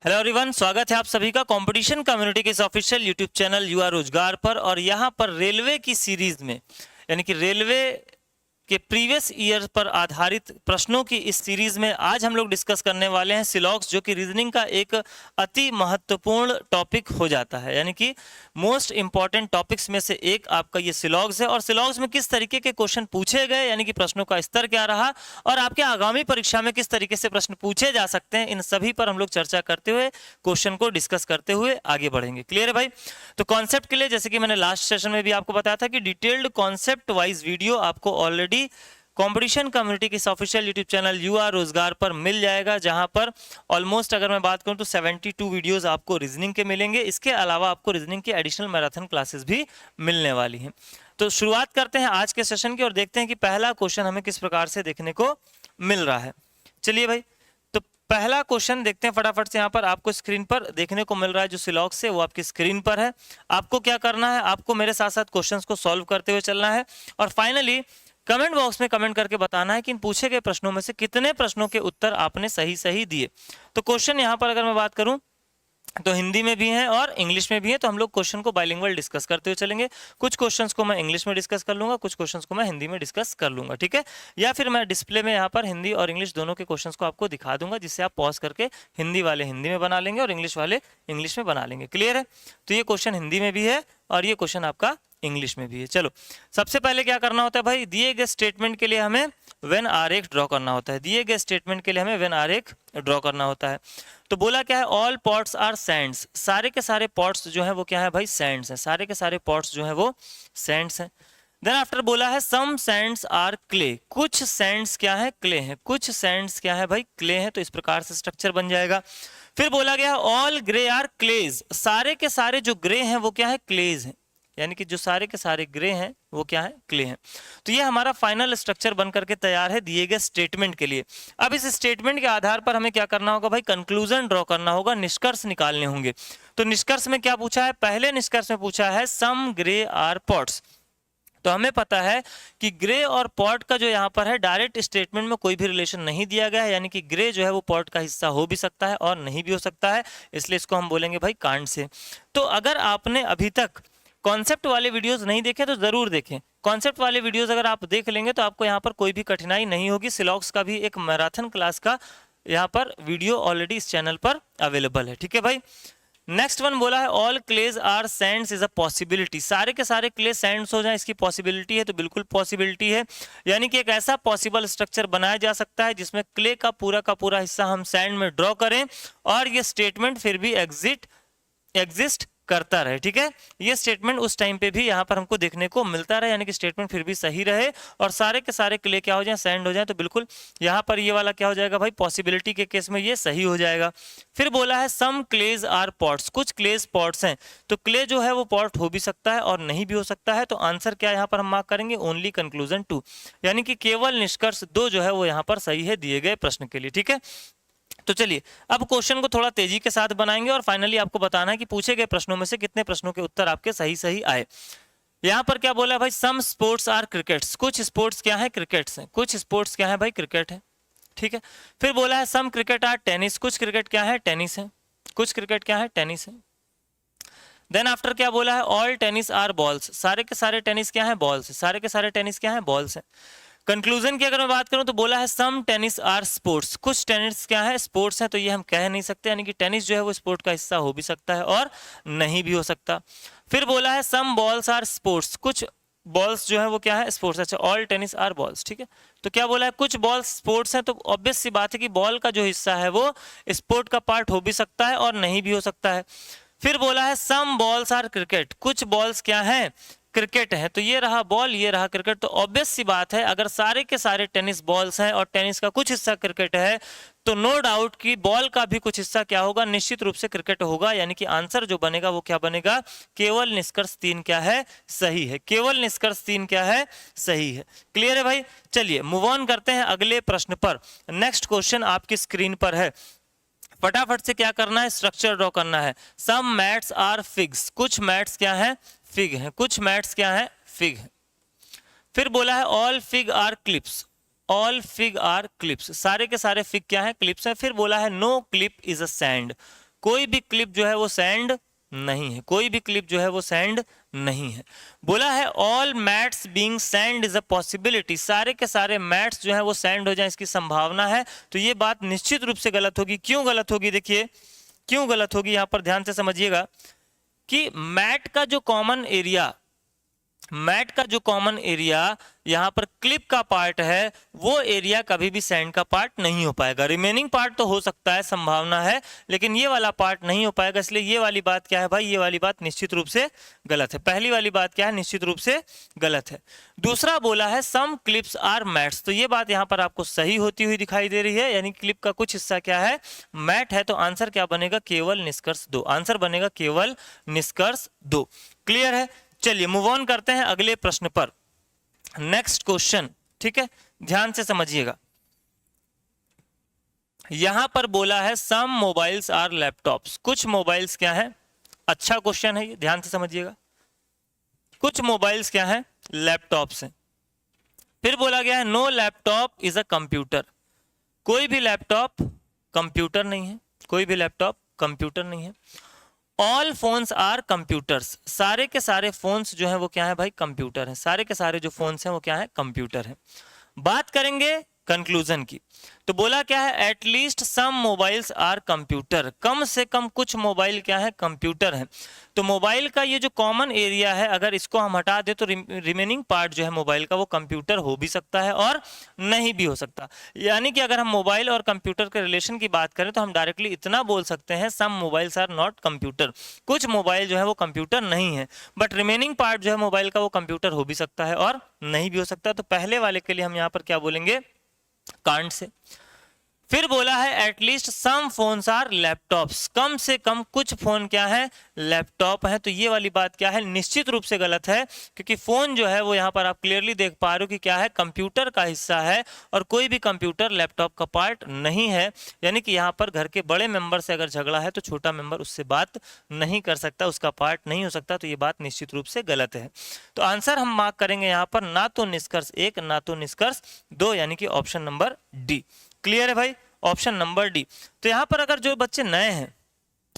Hello everyone, स्वागत है आप सभी का कंपटीशन कम्युनिटी के इस ऑफिशियल यूट्यूब चैनल युवा रोजगार पर। और यहाँ पर रेलवे की सीरीज में यानी कि रेलवे के प्रीवियस ईयर पर आधारित प्रश्नों की इस सीरीज में आज हम लोग डिस्कस करने वाले हैं सिलॉग्स, जो कि रीजनिंग का एक अति महत्वपूर्ण टॉपिक हो जाता है। यानी कि मोस्ट इंपॉर्टेंट टॉपिक्स में से एक आपका ये सिलॉग्स है। और सिलॉग्स में किस तरीके के क्वेश्चन पूछे गए, यानी कि प्रश्नों का स्तर क्या रहा और आपके आगामी परीक्षा में किस तरीके से प्रश्न पूछे जा सकते हैं, इन सभी पर हम लोग चर्चा करते हुए, क्वेश्चन को डिस्कस करते हुए आगे बढ़ेंगे। क्लियर है भाई? तो कॉन्सेप्ट के लिए, जैसे कि मैंने लास्ट सेशन में भी आपको बताया था कि डिटेल्ड कॉन्सेप्ट वाइज वीडियो आपको ऑलरेडी कंपटीशन कम्युनिटी के ऑफिशियल यूट्यूब चैनल युवा रोजगार पर मिल जाएगा, जहां पर ऑलमोस्ट अगर मैं बात करूं तो 72 वीडियोस आपको रीजनिंग के मिलेंगे। इसके अलावा आपको रीजनिंग की एडिशनल मैराथन क्लासेस भी मिलने वाली हैं। तो शुरुआत करते हैं आज के सेशन की और देखते हैं कि पहला क्वेश्चन हमें किस प्रकार से देखने को मिल रहा है। चलिए भाई, तो पहला क्वेश्चन देखते हैं फटाफट से। यहाँ पर आपको स्क्रीन पर देखने को मिल रहा है जो सिलॉग्स से, वो आपकी स्क्रीन पर है। आपको क्या करना है, आपको मेरे साथ साथ क्वेश्चंस को सॉल्व करते हुए चलना है और फाइनली कमेंट बॉक्स में कमेंट करके बताना है कि इन पूछे गए प्रश्नों में से कितने प्रश्नों के उत्तर आपने सही सही दिए। तो क्वेश्चन यहाँ पर अगर मैं बात करूं तो हिंदी में भी हैं और इंग्लिश में भी हैं, तो हम लोग क्वेश्चन को बाइलिंगुअल डिस्कस करते हुए चलेंगे। कुछ क्वेश्चंस को मैं इंग्लिश में डिस्कस कर लूंगा, कुछ क्वेश्चंस को मैं हिंदी में डिस्कस कर लूंगा, ठीक है। या फिर मैं डिस्प्ले में यहाँ पर हिंदी और इंग्लिश दोनों के क्वेश्चंस को आपको दिखा दूंगा, जिससे आप पॉज करके हिंदी वाले हिंदी में बना लेंगे और इंग्लिश वाले इंग्लिश में बना लेंगे। क्लियर है? तो ये क्वेश्चन हिंदी में भी है और ये क्वेश्चन आपका इंग्लिश में भी है। चलो, सबसे पहले क्या करना होता है भाई, दिए गए स्टेटमेंट के लिए हमें वेन आरेख ड्रॉ करना होता है। दिए गए स्टेटमेंट के लिए हमें वेन आरेख ड्रॉ करना होता है। तो बोला क्या है, ऑल पॉट्स आर सैंड्स। सारे के सारे पॉट्स जो है वो क्या है भाई, सैंड्स हैं। सारे के सारे पॉट्स जो है वो सैंड्स हैं। देन आफ्टर बोला है सम सैंड्स आर क्ले। कुछ सैंड्स क्या है, क्ले हैं। कुछ सैंड्स क्या है भाई, क्ले हैं। तो इस प्रकार से स्ट्रक्चर बन जाएगा। फिर बोला गया ऑल ग्रे आर क्लेज। सारे के सारे जो ग्रे हैं वो क्या है, क्लेज हैं। यानी कि जो सारे के सारे ग्रे हैं वो क्या है, क्ले हैं। तो ये हमारा फाइनल स्ट्रक्चर बन करके तैयार है दिए गए स्टेटमेंट के लिए। अब इस स्टेटमेंट के आधार पर हमें क्या करना होगा भाई, कंक्लूजन ड्रॉ करना होगा, निष्कर्ष निकालने होंगे। तो निष्कर्ष में क्या पूछा है, पहले निष्कर्ष में पूछा है सम ग्रे आर पॉट्स। तो हमें पता है कि ग्रे और पॉट का जो यहाँ पर है डायरेक्ट स्टेटमेंट में कोई भी रिलेशन नहीं दिया गया है, यानी कि ग्रे जो है वो पॉट का हिस्सा हो भी सकता है और नहीं भी हो सकता है, इसलिए इसको हम बोलेंगे भाई कांड से। तो अगर आपने अभी तक कॉन्सेप्ट वाले वीडियोस नहीं देखे तो जरूर देखें। कॉन्सेप्ट वाले वीडियोस अगर आप देख लेंगे तो आपको यहाँ पर कोई भी कठिनाई नहीं होगी। सिलॉग्स का भी एक मैराथन क्लास का यहाँ पर वीडियो ऑलरेडी इस चैनल पर अवेलेबल है, ठीक है भाई। नेक्स्ट वन बोला है all clays are sands is a possibility. सारे के सारे क्ले सैंड्स हो जाएं, इसकी पॉसिबिलिटी है। तो बिल्कुल पॉसिबिलिटी है, यानी कि एक ऐसा पॉसिबल स्ट्रक्चर बनाया जा सकता है जिसमें क्ले का पूरा हिस्सा हम सैंड में ड्रॉ करें और ये स्टेटमेंट फिर भी एग्जिस्ट करता रहे, ठीक है। ये स्टेटमेंट उस टाइम पे भी यहाँ पर हमको देखने को मिलता रहे, यानी कि स्टेटमेंट फिर भी सही रहे और सारे के सारे क्ले क्या हो जाए, सैंड हो जाए। तो बिल्कुल यहाँ पर ये वाला क्या हो जाएगा भाई, पॉसिबिलिटी के केस में ये सही हो जाएगा। फिर बोला है सम क्लेज आर पॉट्स। कुछ क्लेज पॉट्स हैं। तो क्ले जो है वो पॉट हो भी सकता है और नहीं भी हो सकता है। तो आंसर क्या यहाँ पर हम मार्क करेंगे, ओनली कंक्लूजन 2, यानी कि केवल निष्कर्ष 2 जो है वो यहाँ पर सही है दिए गए प्रश्न के लिए, ठीक है। तो चलिए अब क्वेश्चन को थोड़ा तेजी के साथ बनाएंगे और फाइनली आपको बताना है कि पूछे गए प्रश्नों में से कितने प्रश्नों के उत्तर आपके सही सही आए। यहाँ पर क्या बोला है भाई, सम स्पोर्ट्स आर क्रिकेट्स। कुछ स्पोर्ट्स क्या है, क्रिकेट्स हैं। कुछ स्पोर्ट्स क्या है भाई, क्रिकेट है, ठीक है। फिर बोला है सम क्रिकेट आर टेनिस। कुछ क्रिकेट क्या है, टेनिस है। कुछ क्रिकेट क्या है, टेनिस है। देन आफ्टर क्या बोला है, ऑल टेनिस आर बॉल्स। सारे के सारे टेनिस क्या है, बॉल्स। सारे के सारे टेनिस क्या है, बॉल्स है। कंक्लूजन की अगर मैं बात करूं तो बोला है सम टेनिस आर स्पोर्ट्स। कुछ टेनिस क्या है, स्पोर्ट्स है। तो ये हम कह नहीं सकते, यानी कि टेनिस जो है वो स्पोर्ट का हिस्सा हो भी सकता है और नहीं भी हो सकता। फिर बोला है सम बॉल्स आर स्पोर्ट्स। कुछ बॉल्स जो है वो क्या है, स्पोर्ट्स। अच्छा, ऑल टेनिस आर बॉल्स, ठीक है। तो क्या बोला है, कुछ बॉल्स स्पोर्ट्स हैं। तो ऑब्वियस सी बात है कि बॉल का जो हिस्सा है वो स्पोर्ट का पार्ट हो भी सकता है और नहीं भी हो सकता है। फिर बोला है सम बॉल्स आर क्रिकेट। कुछ बॉल्स क्या है, क्रिकेट है। तो ये रहा बॉल, ये रहा क्रिकेट। तो ऑब्वियस सी बात है अगर सारे के सारे टेनिस बॉल्स हैं और टेनिस का कुछ हिस्सा क्रिकेट है तो नो डाउट कि बॉल का भी कुछ हिस्सा क्या होगा, निश्चित रूप से क्रिकेट होगा। यानी कि आंसर जो बनेगा वो क्या बनेगा, केवल निष्कर्ष 3 क्या है, सही है। केवल निष्कर्ष 3 क्या है, सही है। क्लियर है भाई? चलिए मूव ऑन करते हैं अगले प्रश्न पर। नेक्स्ट क्वेश्चन आपकी स्क्रीन पर है। फटाफट से क्या करना है, स्ट्रक्चर ड्रॉ करना है। सम मैट्स आर फिग्स। कुछ मैट्स क्या है, फिग है। कुछ मैट्स क्या है, फिग है। फिर बोला है all fig are clips. All fig are clips. सारे के सारे फिग क्या है, क्लिप्स है। फिर बोला है no clip is a sand. कोई भी क्लिप जो है वो सेंड नहीं है, कोई भी क्लिप जो है वो सेंड नहीं है। बोला है all mats being send is a possibility, सारे के सारे मैट्स जो है वो सेंड हो जाए इसकी संभावना है। तो ये बात निश्चित रूप से गलत होगी। क्यों गलत होगी, देखिए क्यों गलत होगी, यहां पर ध्यान से समझिएगा कि मैट का जो कॉमन एरिया, मैट का जो कॉमन एरिया यहां पर क्लिप का पार्ट है, वो एरिया कभी भी सैंड का पार्ट नहीं हो पाएगा। रिमेनिंग पार्ट तो हो सकता है, संभावना है, लेकिन ये वाला पार्ट नहीं हो पाएगा। इसलिए ये वाली बात क्या है भाई, ये वाली बात निश्चित रूप से गलत है। पहली वाली बात क्या है, निश्चित रूप से गलत है। दूसरा बोला है सम क्लिप्स आर मैट्स, तो ये बात यहां पर आपको सही होती हुई दिखाई दे रही है, यानी क्लिप का कुछ हिस्सा क्या है, मैट है। तो आंसर क्या बनेगा, केवल निष्कर्ष 2, आंसर बनेगा केवल निष्कर्ष 2। क्लियर है। चलिए मूव ऑन करते हैं अगले प्रश्न पर, नेक्स्ट क्वेश्चन। ठीक है, ध्यान से समझिएगा। यहां पर बोला है सम मोबाइल्स आर लैपटॉप्स, कुछ मोबाइल्स क्या है, अच्छा क्वेश्चन है ये, ध्यान से समझिएगा। कुछ मोबाइल्स क्या है, लैपटॉप्स हैं। फिर बोला गया है no laptop is a computer, कोई भी लैपटॉप कंप्यूटर नहीं है, कोई भी लैपटॉप कंप्यूटर नहीं है। ऑल फोन्स आर कंप्यूटर्स, सारे के सारे फोन्स जो है वो क्या है भाई, कंप्यूटर है। सारे के सारे जो फोन्स हैं वो क्या है, कंप्यूटर है। बात करेंगे कंक्लूजन की, तो बोला क्या है, at least some mobiles are computer, कम से कम कुछ मोबाइल क्या है, कंप्यूटर है। तो मोबाइल का ये जो कॉमन एरिया है, अगर इसको हम हटा दे तो रिमेनिंग पार्ट जो है मोबाइल का वो कंप्यूटर हो भी सकता है और नहीं भी हो सकता। यानी कि अगर हम मोबाइल और कंप्यूटर के रिलेशन की बात करें तो हम डायरेक्टली इतना बोल सकते हैं सम मोबाइल्स आर नॉट कंप्यूटर, कुछ मोबाइल जो है वो कंप्यूटर नहीं है, बट रिमेनिंग पार्ट जो है मोबाइल का वो कंप्यूटर हो भी सकता है और नहीं भी हो सकता। तो पहले वाले के लिए हम यहाँ पर क्या बोलेंगे, कांट से। फिर बोला है at least some phones are laptops, कम से कम कुछ फोन क्या है, लैपटॉप है। तो ये वाली बात क्या है, निश्चित रूप से गलत है, क्योंकि फोन जो है वो यहाँ पर आप क्लियरली देख पा रहे हो कि क्या है, कंप्यूटर का हिस्सा है और कोई भी कंप्यूटर लैपटॉप का पार्ट नहीं है। यानी कि यहाँ पर घर के बड़े मेंबर से अगर झगड़ा है तो छोटा मेंबर उससे बात नहीं कर सकता, उसका पार्ट नहीं हो सकता। तो ये बात निश्चित रूप से गलत है। तो आंसर हम मार्क करेंगे यहाँ पर ना तो निष्कर्ष 1 ना तो निष्कर्ष 2, यानी कि ऑप्शन नंबर डी। क्लियर है भाई, ऑप्शन नंबर डी। तो यहां पर अगर जो बच्चे नए हैं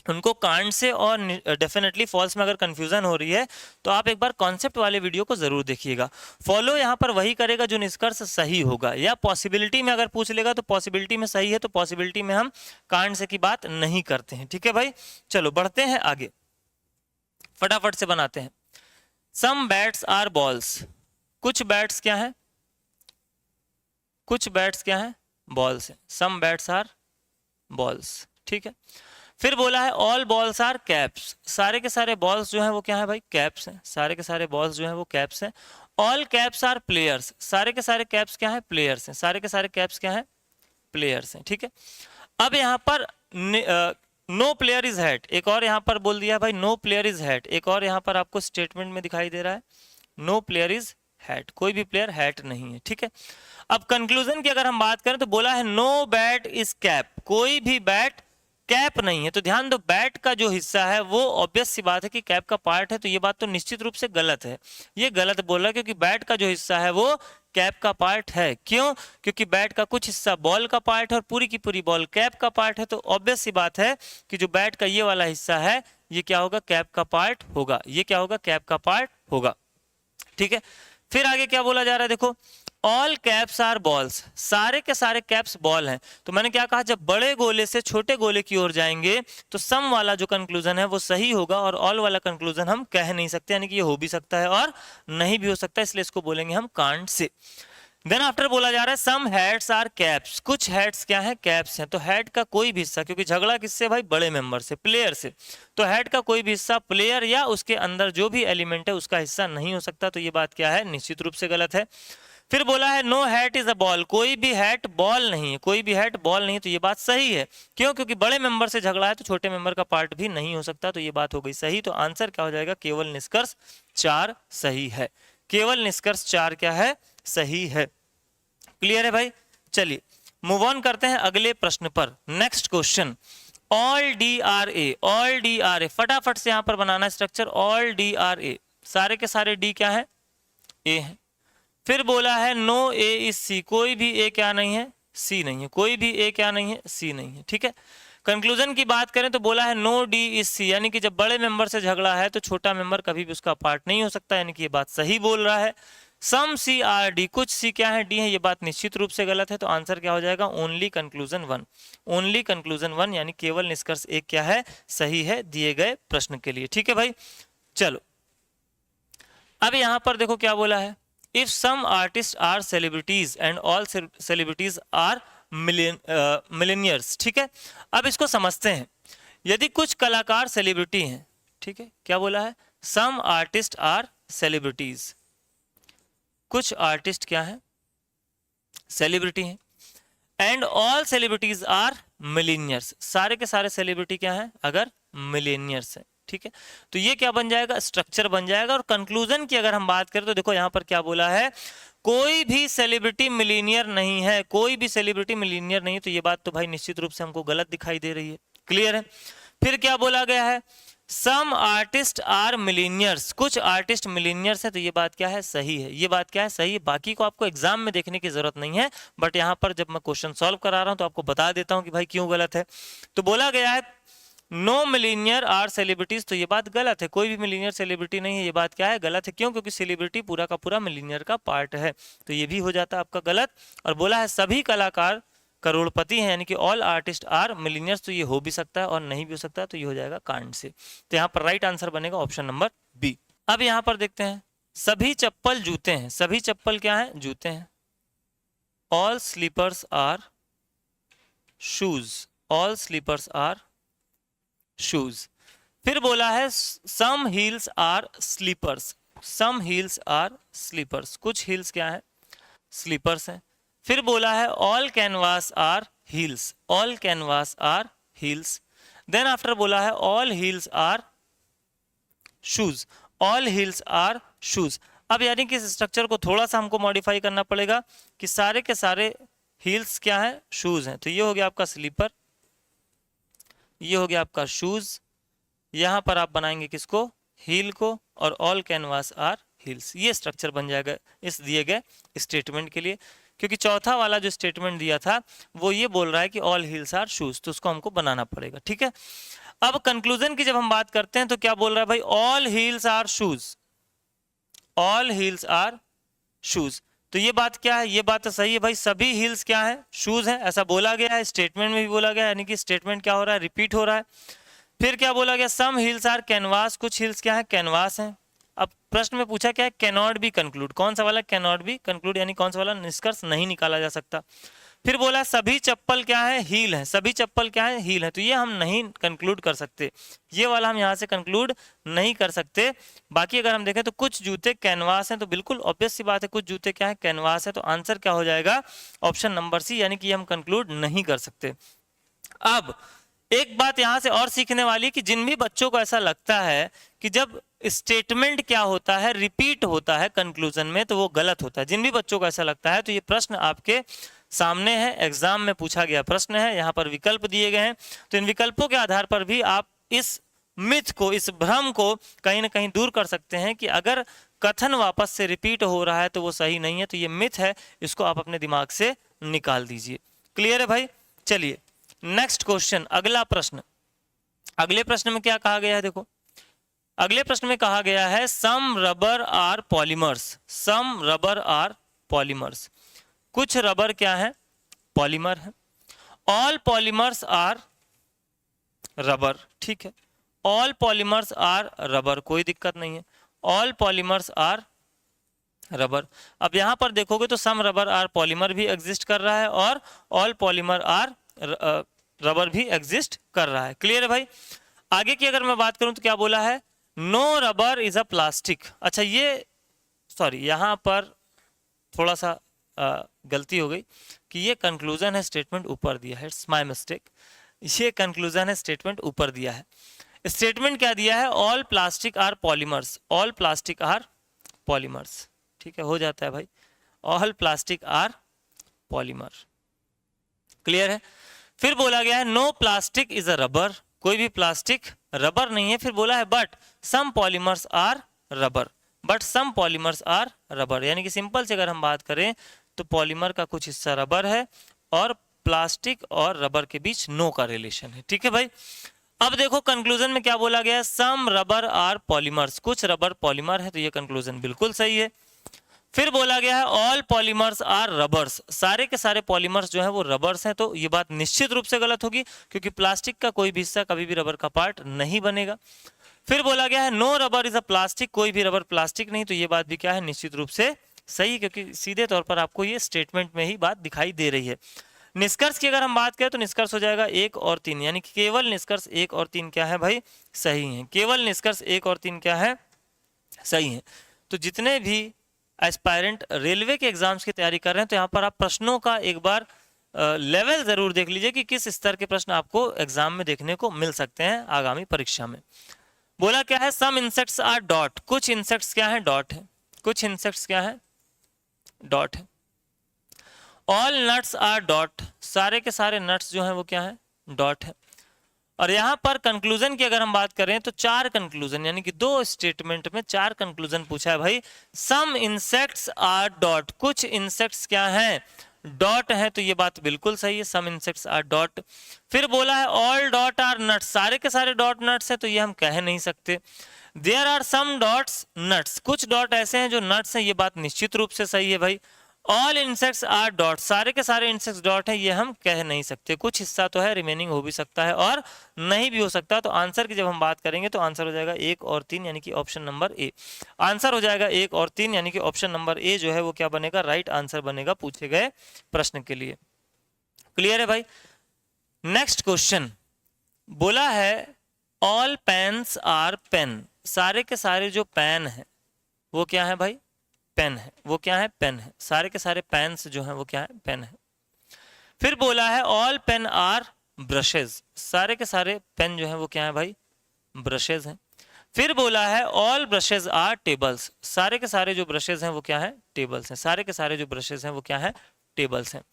उनको कांट से और डेफिनेटली फॉल्स में अगर कंफ्यूजन हो रही है तो आप एक बार कॉन्सेप्ट वाले वीडियो को जरूर देखिएगा। फॉलो यहां पर वही करेगा जो निष्कर्ष सही होगा, या पॉसिबिलिटी में अगर पूछ लेगा तो पॉसिबिलिटी में सही है तो पॉसिबिलिटी में हम कांट से की बात नहीं करते हैं। ठीक है भाई, चलो बढ़ते हैं आगे, फटाफट से बनाते हैं। सम बैट्स आर बॉल्स, कुछ बैट्स क्या है, कुछ बैट्स क्या है, बॉल्स है। सम बैट्स आर बॉल्स, ठीक है। फिर बोला है ऑल बॉल्स आर कैप्स, सारे के सारे बॉल्स जो है वो क्या है भाई, कैप्स हैं। सारे के सारे बॉल्स जो है वो कैप्स हैं। ऑल कैप्स आर प्लेयर्स, सारे के सारे कैप्स क्या है, प्लेयर्स हैं। सारे के सारे कैप्स क्या है, प्लेयर्स हैं। ठीक है। अब यहाँ पर नो प्लेयर इज हैट, एक और यहाँ पर बोल दिया भाई नो प्लेयर इज हैट, एक और यहाँ पर आपको स्टेटमेंट में दिखाई दे रहा है नो प्लेयर इज हैट, कोई भी प्लेयर हैट नहीं है। ठीक है। अब कंक्लूजन की अगर हम बात करें तो बोला है नो बैट इज कैप, कोई भी बैट कैप नहीं है। तो ध्यान दो, बैट का जो हिस्सा है वो ऑब्वियस सी बात है कि कैप का पार्ट है, तो ये बात तो निश्चित रूप से गलत है। ये गलत बोल रहा है क्योंकि बैट का जो हिस्सा है वो कैप का पार्ट है। क्यों, क्योंकि बैट का कुछ हिस्सा बॉल का पार्ट है और पूरी की पूरी बॉल कैप का पार्ट है। तो ऑब्वियस सी बात है कि जो बैट का ये वाला हिस्सा है ये क्या होगा, कैप का पार्ट होगा। ये क्या होगा, कैप का पार्ट होगा। ठीक है। फिर आगे क्या बोला जा रहा है, देखो ऑल कैप्स आर बॉल्स, सारे के सारे कैप्स बॉल हैं। तो मैंने क्या कहा, जब बड़े गोले से छोटे गोले की ओर जाएंगे तो सम वाला जो कंक्लूजन है वो सही होगा और ऑल वाला कंक्लूजन हम कह नहीं सकते, यानी कि ये हो भी सकता है और नहीं भी हो सकता, इसलिए इसको बोलेंगे हम कांट से। देन आफ्टर बोला जा रहा है सम हैट्स आर कैप्स, कुछ हैट्स क्या है, कैप्स हैं। तो हैट का कोई भी हिस्सा, क्योंकि झगड़ा किससे भाई, बड़े मेंबर से, प्लेयर से, तो हैट का कोई भी हिस्सा प्लेयर या उसके अंदर जो भी एलिमेंट है उसका हिस्सा नहीं हो सकता। तो ये बात क्या है, निश्चित रूप से गलत है। फिर बोला है no hat is a ball, कोई भी हैट बॉल नहीं है, कोई भी हैट बॉल नहीं है। तो ये बात सही है। क्यों, क्योंकि बड़े मेंबर से झगड़ा है तो छोटे मेंबर का पार्ट भी नहीं हो सकता। तो ये बात हो गई सही। तो आंसर क्या हो जाएगा, केवल निष्कर्ष 4 सही है। केवल निष्कर्ष 4 क्या है, सही है। क्लियर है भाई। चलिए मूव ऑन करते हैं अगले प्रश्न पर, next question. All D are A, all D are A, फटाफट से यहां पर बनाना structure. All D are A, सारे के सारे डी क्या है, ए है। फिर बोला है नो ए इज सी, कोई भी ए क्या नहीं है, सी नहीं है। कोई भी ए क्या नहीं है, सी नहीं है। ठीक है। कंक्लूजन की बात करें तो बोला है नो डी इज सी, यानी कि जब बड़े मेंबर से झगड़ा है तो छोटा मेंबर कभी भी उसका पार्ट नहीं हो सकता, यानी कि ये बात सही बोल रहा है। सम सी आर डी, कुछ सी क्या है डी है, ये बात निश्चित रूप से गलत है। तो आंसर क्या हो जाएगा, only conclusion one, only conclusion one, यानी केवल निष्कर्ष एक क्या है, सही है दिए गए प्रश्न के लिए। ठीक है भाई, चलो अब यहां पर देखो क्या बोला है, if some artist are celebrities and all celebrities are millionaires. ठीक है, अब इसको समझते हैं। यदि कुछ कलाकार सेलिब्रिटी हैं, ठीक है, क्या बोला है, सम आर्टिस्ट आर सेलिब्रिटीज, कुछ आर्टिस्ट क्या है, सेलिब्रिटी हैं, and all celebrities are millionaires, सारे के सारे सेलिब्रिटी क्या है, अगर मिलेनियर्स है। ठीक है, तो ये क्या बन जाएगा, स्ट्रक्चर बन जाएगा। और कंक्लूजन की अगर हम बात करें तो देखो यहां पर क्या बोला है, कोई भी सेलिब्रिटी मिलीनियर नहीं है, कोई भी सेलिब्रिटी मिलीनियर नहीं है। तो ये बात तो भाई निश्चित रूप से हमको गलत दिखाई दे रही है, क्लियर है। फिर क्या बोला गया है, सम आर्टिस्ट आर मिलीनियर्स, कुछ आर्टिस्ट मिलीनियर्स है, तो ये बात क्या है, सही है, ये बात क्या है, सही है। बाकी को आपको एग्जाम में देखने की जरूरत नहीं है, बट यहां पर जब मैं क्वेश्चन सॉल्व करा रहा हूं तो आपको बता देता हूं कि भाई क्यों गलत है। तो बोला गया है नो मिलीनियर आर सेलिब्रिटीज, तो ये बात गलत है, कोई भी मिलीनियर सेलिब्रिटी नहीं है, ये बात क्या है, गलत है। क्यों, क्योंकि सेलिब्रिटी पूरा का पूरा मिलीनियर का पार्ट है, तो ये भी हो जाता है आपका गलत। और बोला है सभी कलाकार करोड़पति हैं, यानी कि ऑल आर्टिस्ट आर मिलीनियर्स, तो ये हो भी सकता है और नहीं भी हो सकता है, तो ये हो जाएगा कांड से। तो यहाँ पर राइट आंसर बनेगा ऑप्शन नंबर बी। अब यहाँ पर देखते हैं, सभी चप्पल जूते हैं, सभी चप्पल क्या है, जूते हैं। All slippers are shoes, all slippers are shoes. फिर बोला है some heels are slippers, some heels are slippers, कुछ हील्स क्या है, स्लीपर्स है। फिर बोला है all canvas are heels, all canvas are heels. Then after बोला है all heels are shoes, all heels are shoes. अब यानी कि इस स्ट्रक्चर को थोड़ा सा हमको मॉडिफाई करना पड़ेगा कि सारे के सारे हील्स क्या है, शूज हैं। तो ये हो गया आपका स्लीपर, ये हो गया आपका शूज, यहां पर आप बनाएंगे किसको, हील को, और ऑल कैनवास आर हील्स। ये स्ट्रक्चर बन जाएगा इस दिए गए स्टेटमेंट के लिए, क्योंकि चौथा वाला जो स्टेटमेंट दिया था वो ये बोल रहा है कि ऑल हील्स आर शूज, तो उसको हमको बनाना पड़ेगा। ठीक है, अब कंक्लूजन की जब हम बात करते हैं तो क्या बोल रहा है भाई, all heels are shoes, all heels are shoes. तो ये बात क्या है, ये बात तो सही है भाई, सभी हील्स क्या है, शूज है, ऐसा बोला गया है, स्टेटमेंट में भी बोला गया है, यानी कि स्टेटमेंट क्या हो रहा है, रिपीट हो रहा है। फिर क्या बोला गया, सम हील्स आर कैनवास, कुछ हील्स क्या है, कैनवास है। अब प्रश्न में पूछा क्या है, कैनॉट बी कंक्लूड, कौन सा वाला कैनॉट बी कंक्लूड, यानी कौन सा वाला निष्कर्ष नहीं निकाला जा सकता। फिर बोला सभी चप्पल क्या है, हील है, सभी चप्पल क्या है, हील है, तो ये हम नहीं कंक्लूड कर सकते, ये वाला हम यहाँ से कंक्लूड नहीं कर सकते। बाकी अगर हम देखें तो कुछ जूते कैनवास हैं, तो बिल्कुल ऑब्वियस सी बात है, कुछ जूते क्या है, कैनवास है, तो आंसर क्या हो जाएगा, ऑप्शन नंबर सी, यानी कि हम कंक्लूड नहीं कर सकते। अब एक बात यहां से और सीखने वाली कि जिन भी बच्चों को ऐसा लगता है कि जब स्टेटमेंट क्या होता है, रिपीट होता है कंक्लूजन में, तो वो गलत होता है। जिन भी बच्चों को ऐसा लगता है, तो ये प्रश्न आपके सामने है, एग्जाम में पूछा गया प्रश्न है, यहाँ पर विकल्प दिए गए हैं, तो इन विकल्पों के आधार पर भी आप इस मिथ को, इस भ्रम को कहीं ना कहीं दूर कर सकते हैं कि अगर कथन वापस से रिपीट हो रहा है तो वो सही नहीं है, तो ये मिथ है, इसको आप अपने दिमाग से निकाल दीजिए। क्लियर है भाई, चलिए नेक्स्ट क्वेश्चन, अगला प्रश्न। अगले प्रश्न में क्या कहा गया है, देखो अगले प्रश्न में कहा गया है some rubber are polymers, some rubber are polymers, कुछ रबर क्या है, पॉलीमर है। ऑल पॉलीमर्स आर रबर, ठीक है, ऑल पॉलीमर्स आर रबर, कोई दिक्कत नहीं है, ऑल पॉलीमर्स आर रबर। अब यहां पर देखोगे तो सम रबर आर पॉलीमर भी एग्जिस्ट कर रहा है और ऑल पॉलीमर आर रबर भी एग्जिस्ट कर रहा है। क्लियर है भाई। आगे की अगर मैं बात करूं तो क्या बोला है, no rubber is a plastic. अच्छा ये सॉरी, यहां पर थोड़ा सा गलती हो गई कि ये कंक्लूजन है, स्टेटमेंट ऊपर दिया है, इट्स माय मिस्टेक। ये कंक्लूजन है, स्टेटमेंट ऊपर दिया है। स्टेटमेंट क्या दिया है, all plastic are polymers, all plastic are polymers, ठीक है, हो जाता है भाई, all plastic are polymer. Clear है। फिर बोला गया है no plastic is a rubber, कोई भी प्लास्टिक रबर नहीं है। फिर बोला है but some polymers are rubber, but some polymers are rubber, यानी कि सिंपल से अगर हम बात करें तो पॉलीमर का कुछ हिस्सा रबर है और प्लास्टिक और रबर के बीच नो का रिलेशन है। ठीक है भाई। अब देखो कंक्लूजन में क्या बोला गया है, सम रबर आर पॉलीमर्स, कुछ रबर पॉलीमर है, तो ये कंक्लूजन बिल्कुल सही है। फिर बोला गया है ऑल पॉलीमर्स आर रबर्स, सारे के सारे पॉलीमर्स जो है वो रबर्स हैं, तो ये बात निश्चित रूप से गलत होगी, क्योंकि प्लास्टिक का कोई भी हिस्सा कभी भी रबर का पार्ट नहीं बनेगा। फिर बोला गया है no rubber is a plastic, कोई भी रबर प्लास्टिक नहीं, तो ये बात भी क्या है, निश्चित रूप से सही, क्योंकि सीधे तौर पर आपको ये स्टेटमेंट में ही बात दिखाई दे रही है। निष्कर्ष की अगर हम बात करें तो निष्कर्ष हो जाएगा 1 और 3, यानी कि केवल निष्कर्ष 1 और 3 क्या है भाई, सही है। केवल निष्कर्ष 1 और 3 क्या है, सही है। तो जितने भी एस्पायरेंट रेलवे के एग्जाम्स की तैयारी कर रहे हैं, तो यहाँ पर आप प्रश्नों का एक बार लेवल जरूर देख लीजिए कि किस स्तर के प्रश्न आपको एग्जाम में देखने को मिल सकते हैं आगामी परीक्षा में। बोला क्या है, सम इंसेक्ट्स आर डॉट, कुछ इंसेक्ट्स क्या है, डॉट है, कुछ इंसेक्ट्स क्या है, डॉट है। ऑल नट्स आर डॉट, सारे के सारे नट्स जो हैं वो क्या है, डॉट है। और यहां पर कंक्लूजन की अगर हम बात करें तो 4 कंक्लूजन, यानी कि 2 स्टेटमेंट में 4 कंक्लूजन पूछा है भाई। सम इंसेक्ट्स आर डॉट, कुछ इंसेक्ट्स क्या हैं, डॉट है, तो ये बात बिल्कुल सही है, सम इंसेक्ट्स आर डॉट। फिर बोला है ऑल डॉट आर नट्स, सारे के सारे डॉट नट्स है, तो ये हम कह नहीं सकते। There are some dots nuts, कुछ डॉट ऐसे हैं जो नट्स हैं, ये बात निश्चित रूप से सही है भाई। ऑल इंसेक्ट्स आर डॉट, सारे के सारे इंसेक्ट्स डॉट है, ये हम कह नहीं सकते। कुछ हिस्सा तो है, रिमेनिंग हो भी सकता है और नहीं भी हो सकता। तो आंसर की जब हम बात करेंगे तो आंसर हो जाएगा 1 और 3, यानी कि ऑप्शन नंबर ए। आंसर हो जाएगा 1 और 3, यानी कि ऑप्शन नंबर ए जो है वो क्या बनेगा, राइट आंसर बनेगा पूछे गए प्रश्न के लिए। क्लियर है भाई। नेक्स्ट क्वेश्चन बोला है ऑल पेन्स आर पेन, सारे के सारे जो पेन है वो क्या है भाई, पेन है, वो क्या है, पेन है। सारे के सारे पेन्स जो हैं वो क्या है, पेन है। फिर बोला है ऑल पेन आर ब्रशेज, सारे के सारे पेन जो हैं वो क्या है भाई, ब्रशेज हैं। फिर बोला है ऑल ब्रशेज आर टेबल्स, सारे के सारे जो ब्रशेज हैं वो क्या है, टेबल्स हैं। सारे के सारे जो ब्रशेज हैं वो क्या है, टेबल्स हैं।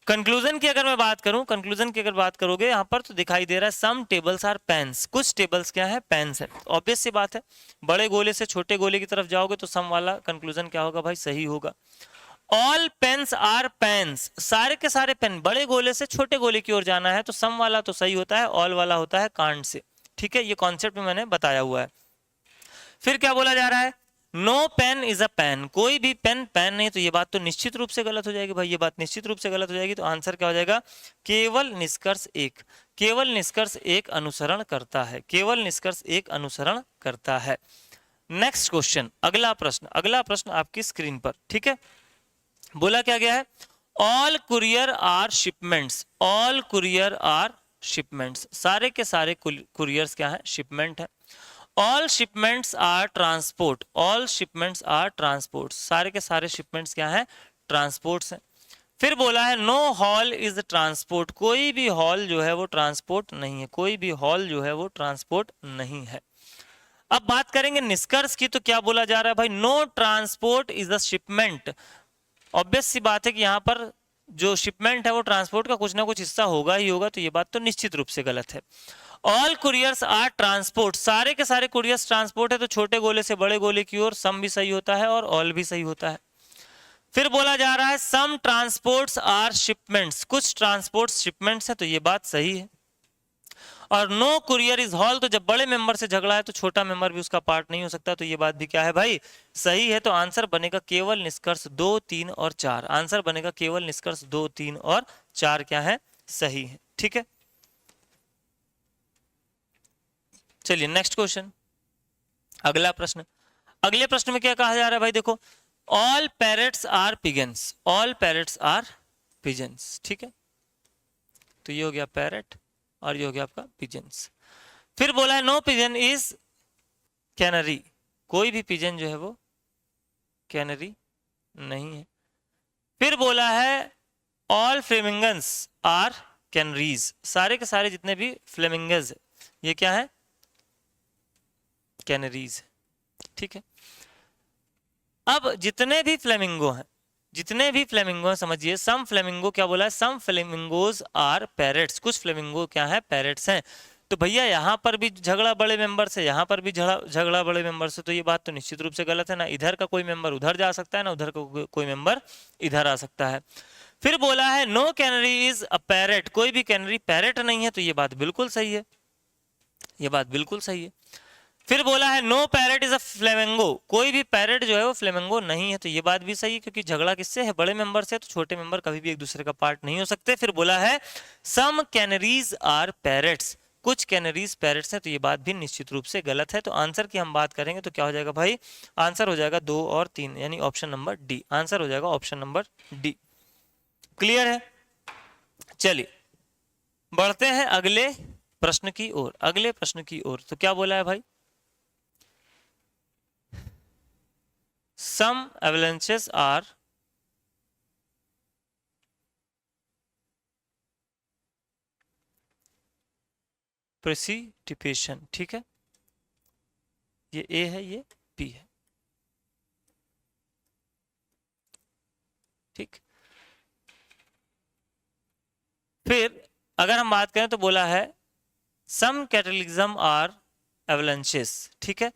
कंक्लूजन की अगर मैं बात करूं, कंक्लूजन की अगर बात करोगे यहां पर तो दिखाई दे रहा है सम टेबल्स आर पेन्स, कुछ टेबल्स क्या है, पेन्स है। ऑब्वियस सी बात है, बड़े गोले से छोटे गोले की तरफ जाओगे तो सम वाला कंक्लूजन क्या होगा भाई, सही होगा। ऑल पेन्स आर पेन्स, सारे के सारे पेन, बड़े गोले से छोटे गोले की ओर जाना है तो सम वाला तो सही होता है, ऑल वाला होता है कांड से। ठीक है, ये कॉन्सेप्ट में मैंने बताया हुआ है। फिर क्या बोला जा रहा है, no pen is a pen, कोई भी पेन पेन नहीं, तो ये बात तो निश्चित रूप से गलत हो जाएगी भाई, ये बात निश्चित रूप से गलत हो जाएगी। तो आंसर क्या हो जाएगा, केवल निष्कर्ष 1, केवल निष्कर्ष 1 अनुसरण करता है, केवल निष्कर्ष 1 अनुसरण करता है। नेक्स्ट क्वेश्चन, अगला प्रश्न, अगला प्रश्न आपकी स्क्रीन पर। ठीक है, बोला क्या गया है, all courier are shipments, all courier are shipments, सारे के सारे कुरियर्स क्या है, शिपमेंट है। All shipments are transport, all shipments are transport, सारे के सारे शिपमेंट्स क्या है, ट्रांसपोर्ट्स हैं। फिर बोला है नो हॉल इज ट्रांसपोर्ट, कोई भी हॉल जो है वो ट्रांसपोर्ट नहीं है, कोई भी हॉल जो है वो ट्रांसपोर्ट नहीं है। अब बात करेंगे निष्कर्ष की, तो क्या बोला जा रहा है भाई, no transport is a shipment. Obvious सी बात है कि यहाँ पर जो शिपमेंट है वो ट्रांसपोर्ट का कुछ ना कुछ हिस्सा होगा ही होगा, तो ये बात तो निश्चित रूप से गलत है। ऑल कुरियर्स आर ट्रांसपोर्ट, सारे के सारे कुरियर्स ट्रांसपोर्ट है, तो छोटे गोले से बड़े गोले की ओर सम भी सही होता है और ऑल भी सही होता है। फिर बोला जा रहा है सम ट्रांसपोर्ट्स आर शिपमेंट्स, कुछ ट्रांसपोर्ट्स शिपमेंट्स है, तो ये बात सही है। और नो कुरियर इज हॉल, तो जब बड़े मेंबर से झगड़ा है तो छोटा मेंबर भी उसका पार्ट नहीं हो सकता, तो ये बात भी क्या है भाई, सही है। तो आंसर बनेगा केवल निष्कर्ष 2, 3 और 4, आंसर बनेगा केवल निष्कर्ष 2, 3 और 4 क्या है, सही है। ठीक है, चलिए नेक्स्ट क्वेश्चन, अगला प्रश्न। अगले प्रश्न में क्या कहा जा रहा है भाई, देखो all parrots are pigeons, all parrots are pigeons. ठीक है, तो ये हो गया पैरेट और ये हो गया आपका पिजन्स। फिर बोला है नो पिजन इज कैनरी, कोई भी पिजन जो है वो कैनरी नहीं है। फिर बोला है ऑल फ्लेमिंगन्स आर कैनरीज, सारे के सारे जितने भी फ्लेमिंगस ये क्या है, कैनरीज। ठीक है, अब जितने भी फ्लेमिंगो हैं, जितने भी फ्लेमिंगो हैं समझिए, सम फ्लेमिंगो क्या बोला है, सम फ्लेमिंगोज आर पैरेट्स, कुछ फ्लेमिंगो क्या है, पैरेट्स हैं। तो भैया यहाँ पर भी झगड़ा बड़े मेंबर से, यहाँ पर भी झगड़ा बड़े मेंबर से, तो ये बात तो निश्चित रूप से गलत है ना। इधर का कोई मेंबर उधर जा सकता है ना उधर का कोई मेंबर इधर आ सकता है। फिर बोला है no canary is a parrot, कोई भी कैनरी पैरेट नहीं है, तो ये बात बिल्कुल सही है, ये बात बिल्कुल सही है। फिर बोला है no parrot is a flamingo, कोई भी पैरेट जो है वो फ्लेमिंगो नहीं है, तो ये बात भी सही है, क्योंकि झगड़ा किससे है, बड़े मेंबर से, तो छोटे मेंबर कभी भी एक दूसरे का पार्ट नहीं हो सकते। फिर बोला है सम कैनरीज आर पैरेट्स, कुछ कैनरीज पैरेट्स हैं, तो ये बात भी निश्चित रूप से गलत है। तो आंसर की हम बात करेंगे तो क्या हो जाएगा भाई, आंसर हो जाएगा 2 और 3, यानी ऑप्शन नंबर डी, आंसर हो जाएगा ऑप्शन नंबर डी। क्लियर है? चलिए बढ़ते हैं अगले प्रश्न की ओर, अगले प्रश्न की ओर। तो क्या बोला है भाई, some avalanches are precipitation, ठीक है, ये ए है, ये बी है, ठीक। फिर अगर हम बात करें तो बोला है सम कैटलिज्म आर एवलेंचेस, ठीक है,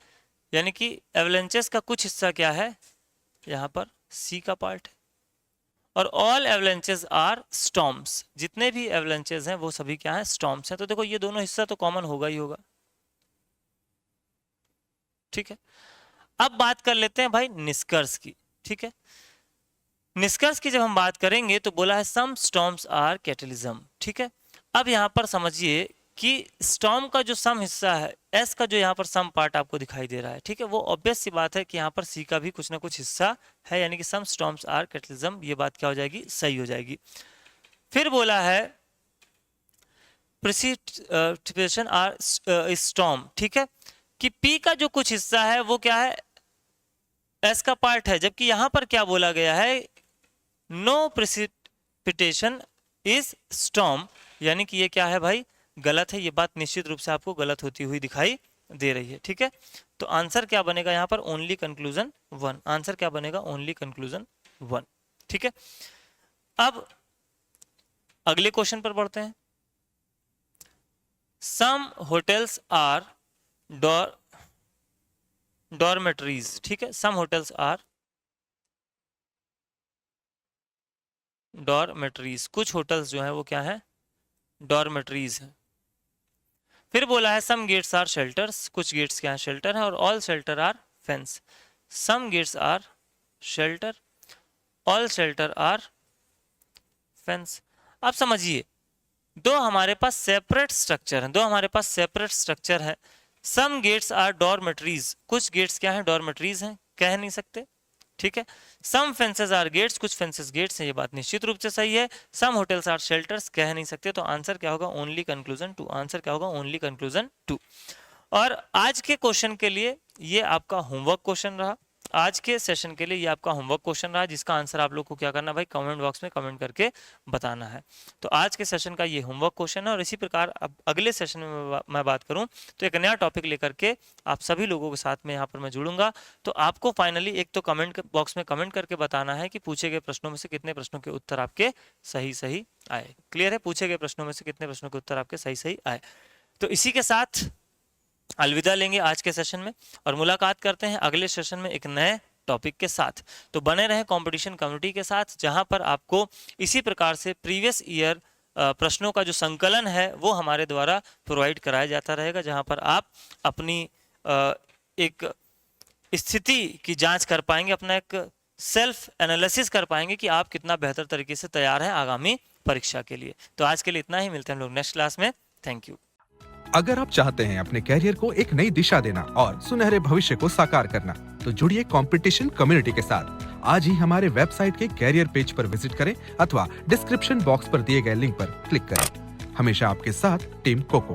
यानी कि एवलेंचेस का कुछ हिस्सा क्या है, यहां पर सी का पार्ट है, और ऑल एवलेंचेस आर स्टॉर्म्स, जितने भी एवलेंचेस हैं वो सभी क्या हैं, स्टॉर्म्स हैं। तो देखो ये दोनों हिस्सा तो कॉमन होगा ही होगा, ठीक है। अब बात कर लेते हैं भाई निष्कर्ष की, ठीक है। निष्कर्ष की जब हम बात करेंगे तो बोला है सम स्टॉर्म्स आर कैटलिज्म, ठीक है। अब यहां पर समझिए कि स्टॉर्म का जो सम हिस्सा है, एस का जो यहाँ पर सम पार्ट आपको दिखाई दे रहा है, ठीक है, वो ऑब्वियस सी बात है कि यहाँ पर सी का भी कुछ ना कुछ हिस्सा है, यानी कि सम स्टॉर्म्स आर कैटलिज्म, ये बात क्या हो जाएगी, सही हो जाएगी। फिर बोला है प्रेसिपिटेशन आर स्टॉर्म, ठीक है, कि पी का जो कुछ हिस्सा है वो क्या है, एस का पार्ट है, जबकि यहां पर क्या बोला गया है, नो प्रेसिपिटेशन इज स्टॉर्म, यानी कि ये क्या है भाई, गलत है, ये बात निश्चित रूप से आपको गलत होती हुई दिखाई दे रही है, ठीक है। तो आंसर क्या बनेगा यहाँ पर, ओनली कंक्लूजन 1, आंसर क्या बनेगा, ओनली कंक्लूजन 1, ठीक है। अब अगले क्वेश्चन पर बढ़ते हैं। सम होटल्स आर डॉर्मेटरीज, ठीक है, सम होटल्स आर डॉर्मेटरीज, कुछ होटल्स जो है वो क्या है, डॉर्मेटरीज है। फिर बोला है सम गेट्स आर शेल्टर्स, कुछ गेट्स क्या है, शेल्टर है, और all shelter are fence, some gates are shelter, all shelter are fence. अब समझिए दो हमारे पास सेपरेट स्ट्रक्चर हैं, दो हमारे पास सेपरेट स्ट्रक्चर है। सम गेट्स आर डॉर्मेटरीज, कुछ गेट्स क्या है, डॉर्मेटरीज हैं, कह नहीं सकते, ठीक है। सम फेंसेस आर गेट्स, कुछ फेंसेस गेट्स हैं, ये बात निश्चित रूप से सही है। सम होटल्स आर शेल्टर्स, कह नहीं सकते, तो आंसर क्या होगा, ओनली कंक्लूजन 2, आंसर क्या होगा, ओनली कंक्लूजन 2। और आज के क्वेश्चन के लिए ये आपका होमवर्क क्वेश्चन रहा, आज के सेशन के लिए ये आपका होमवर्क क्वेश्चन रहा, जिसका आंसर आप लोग को क्या करना है भाई, कमेंट बॉक्स में कमेंट करके बताना है। तो आज के सेशन का ये होमवर्क क्वेश्चन है, और इसी प्रकार अब अगले सेशन में मैं बात करूं तो एक नया टॉपिक लेकर के आप सभी लोगों के साथ में यहाँ पर मैं जुड़ूंगा। तो आपको फाइनली एक तो कमेंट बॉक्स में कमेंट करके बताना है कि पूछे गए प्रश्नों में से कितने प्रश्नों के उत्तर आपके सही सही आए। क्लियर है? पूछे गए प्रश्नों में से कितने प्रश्नों के उत्तर आपके सही सही आए। तो इसी के साथ अलविदा लेंगे आज के सेशन में, और मुलाकात करते हैं अगले सेशन में एक नए टॉपिक के साथ। तो बने रहें कंपटीशन कम्युनिटी के साथ, जहां पर आपको इसी प्रकार से प्रीवियस ईयर प्रश्नों का जो संकलन है वो हमारे द्वारा प्रोवाइड कराया जाता रहेगा, जहां पर आप अपनी एक स्थिति की जांच कर पाएंगे, अपना एक सेल्फ एनालिसिस कर पाएंगे कि आप कितना बेहतर तरीके से तैयार हैं आगामी परीक्षा के लिए। तो आज के लिए इतना ही, मिलते हैं हम लोग नेक्स्ट क्लास में। Thank you. अगर आप चाहते हैं अपने कैरियर को एक नई दिशा देना और सुनहरे भविष्य को साकार करना, तो जुड़िए कंपटीशन कम्युनिटी के साथ। आज ही हमारे वेबसाइट के कैरियर पेज पर विजिट करें अथवा डिस्क्रिप्शन बॉक्स पर दिए गए लिंक पर क्लिक करें। हमेशा आपके साथ टीम कोको।